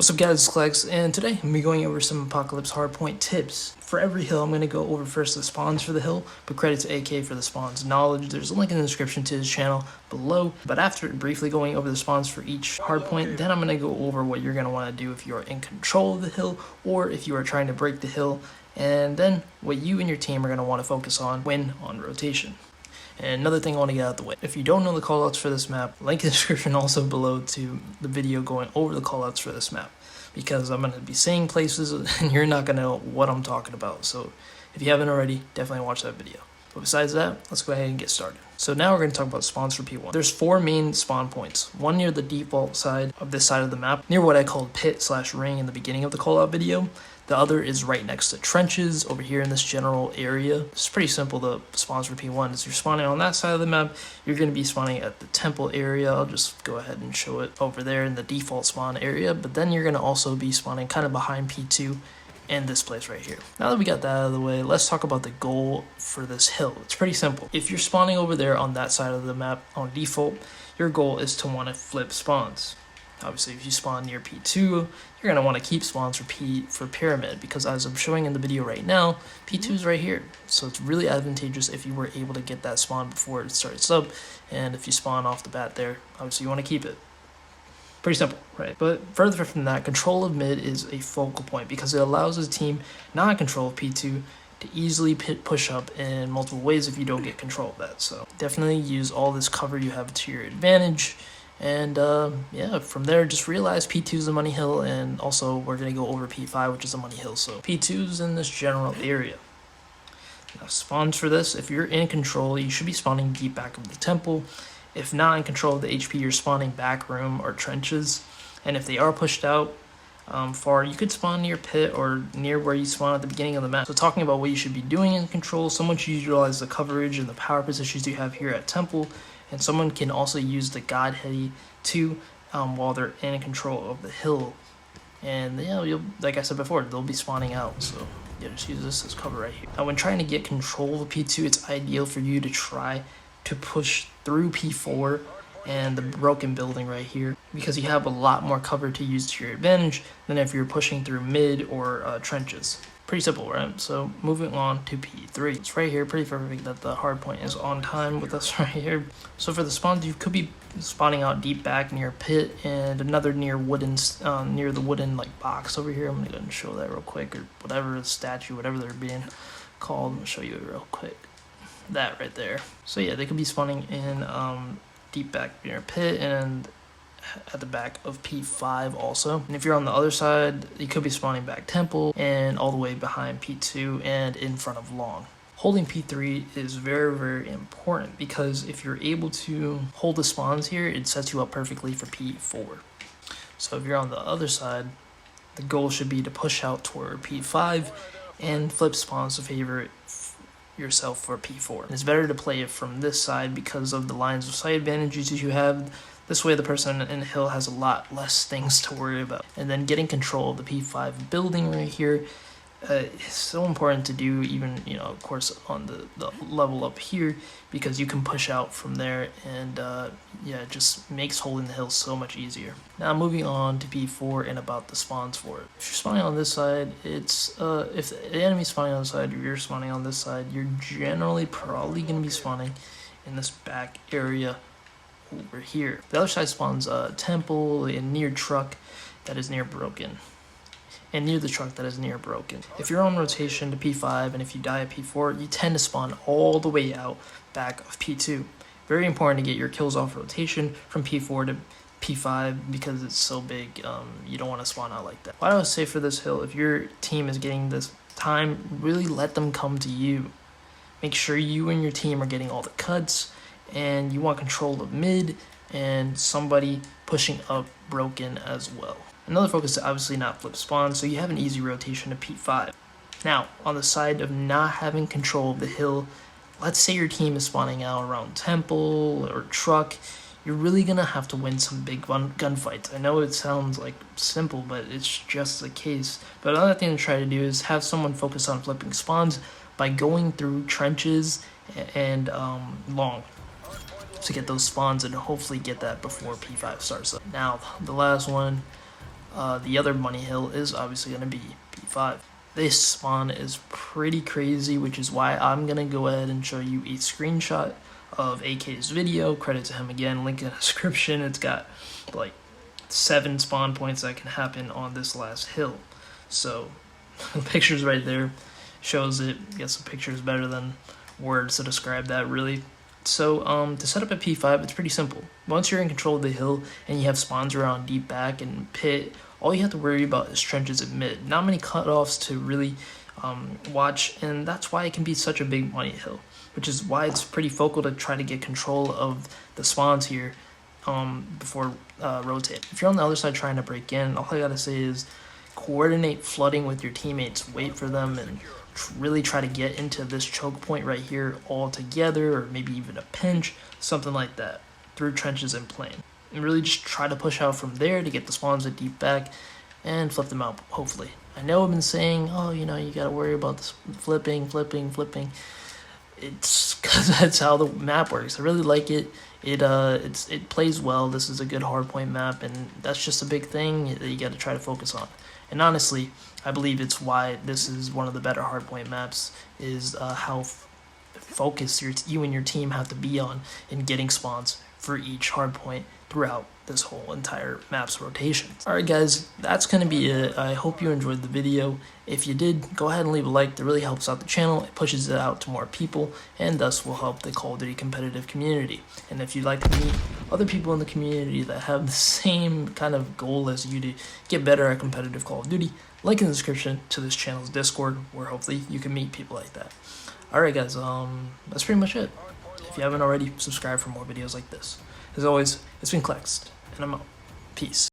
What's up guys, it's Klex, and today I'm going to be going over some Apocalypse Hardpoint tips. For every hill, I'm going to go over first the spawns for the hill, but credit to AK for the spawns knowledge. There's a link in the description to his channel below. But after briefly going over the spawns for each hardpoint, then I'm going to go over what you're going to want to do if you're in control of the hill, or if you are trying to break the hill, and then what you and your team are going to want to focus on when on rotation. And another thing I want to get out of the way, if you don't know the callouts for this map, link in the description also below to the video going over the callouts for this map, because I'm going to be saying places and you're not going to know what I'm talking about. So if you haven't already, definitely watch that video. But besides that, let's go ahead and get started. So now we're going to talk about spawns for P1. There's 4 main spawn points. One near the default side of this side of the map, near what I called pit/ring in the beginning of the callout video. The other is right next to trenches over here in this general area. It's pretty simple. The spawns for P1 is you're spawning on that side of the map. You're going to be spawning at the temple area. I'll just go ahead and show it over there in the default spawn area. But then you're going to also be spawning kind of behind P2 and this place right here. Now that we got that out of the way, let's talk about the goal for this hill. It's pretty simple. If you're spawning over there on that side of the map on default, your goal is to want to flip spawns. Obviously, if you spawn near P2, you're going to want to keep spawns for pyramid, because as I'm showing in the video right now, P2 is right here. So it's really advantageous if you were able to get that spawn before it starts up, and if you spawn off the bat there, obviously you want to keep it. Pretty simple, right? But further from that, control of mid is a focal point because it allows a team not in control of P2 to easily push up in multiple ways if you don't get control of that. So definitely use all this cover you have to your advantage. And yeah, from there, just realize P2 is a money hill, and also we're going to go over P5, which is a money hill. So P2 is in this general area. Now spawns for this, if you're in control, you should be spawning deep back of the temple. If not in control of the HP, you're spawning back room or trenches. And if they are pushed out far, you could spawn near pit or near where you spawn at the beginning of the map. So talking about what you should be doing in control, someone should utilize the coverage and the power positions you have here at temple. And someone can also use the God Heady too while they're in control of the hill. And yeah, you'll, like I said before, they'll be spawning out. So yeah, just use this as cover right here. Now when trying to get control of P2, it's ideal for you to try to push through P4 and the broken building right here, because you have a lot more cover to use to your advantage than if you're pushing through mid or trenches. Pretty simple, right? So moving on to P3. It's right here, pretty perfect that the hardpoint is on time with us right here. So for the spawns, you could be spawning out deep back near pit, and another near wooden, near the wooden like box over here. I'm gonna go and show that real quick, or whatever statue, whatever they're being called. I'm gonna show you it real quick. That right there. So yeah, they could be spawning in deep back near pit and at the back of P5 also. And if you're on the other side, you could be spawning back temple and all the way behind P2 and in front of long. Holding P3 is very, very important, because if you're able to hold the spawns here, it sets you up perfectly for P4. So if you're on the other side, the goal should be to push out toward P5 and flip spawns to favor yourself for P4. And it's better to play it from this side because of the lines of sight advantages you have. This way the person in the hill has a lot less things to worry about. And then getting control of the P5 building right here is so important to do, even, you know, of course on the level up here, because you can push out from there, and yeah, it just makes holding the hill so much easier. Now moving on to P4 and about the spawns for it. If you're spawning on this side, it's if the enemy's spawning on the side, or you're spawning on this side, you're generally probably going to be spawning in this back area over here. The other side spawns temple and near truck that is near broken, and near the truck that is near broken. If you're on rotation to P5 and if you die at P4, you tend to spawn all the way out back of P2. Very important to get your kills off rotation from P4 to P5 because it's so big. You don't want to spawn out like that. What I would say for this hill, if your team is getting this time, really let them come to you. Make sure you and your team are getting all the cuts, and you want control of mid and somebody pushing up broken as well. Another focus is obviously not flip spawn, so you have an easy rotation to P5. Now, on the side of not having control of the hill, let's say your team is spawning out around temple or truck, you're really gonna have to win some big gunfights. I know it sounds like simple, but it's just the case. But another thing to try to do is have someone focus on flipping spawns by going through trenches and long to get those spawns, and hopefully get that before P5 starts up. Now, the last one, The other money hill is obviously going to be P5. This spawn is pretty crazy, which is why I'm going to go ahead and show you a screenshot of AK's video. Credit to him again, link in the description. It's got like 7 spawn points that can happen on this last hill. So the picture's right there, shows it. I guess the picture is better than words to describe that, really. So to set up a P5, it's pretty simple. Once you're in control of the hill and you have spawns around deep back and pit, all you have to worry about is trenches at mid. Not many cutoffs to really watch, and that's why it can be such a big money hill, which is why it's pretty focal to try to get control of the spawns here before rotating. If you're on the other side trying to break in, all I gotta say is coordinate flooding with your teammates, wait for them, and really try to get into this choke point right here all together, or maybe even a pinch, something like that, through trenches and plane. And really just try to push out from there to get the spawns at deep back and flip them out, hopefully. I know I've been saying, oh, you know, you gotta worry about this flipping. It's because that's how the map works. I really like it. It plays well. This is a good hardpoint map, and that's just a big thing that you got to try to focus on. And honestly, I believe it's why this is one of the better hardpoint maps, is how focused you and your team have to be on in getting spawns for each hardpoint throughout this whole entire map's rotation. Alright guys, that's going to be it. I hope you enjoyed the video. If you did, go ahead and leave a like. That really helps out the channel. It pushes it out to more people, and thus will help the Call of Duty competitive community. And if you'd like to meet other people in the community that have the same kind of goal as you to get better at competitive Call of Duty, link in the description to this channel's Discord, where hopefully you can meet people like that. Alright guys, that's pretty much it. If you haven't already, subscribe for more videos like this. As always, it's been Clext, and I'm out. Peace.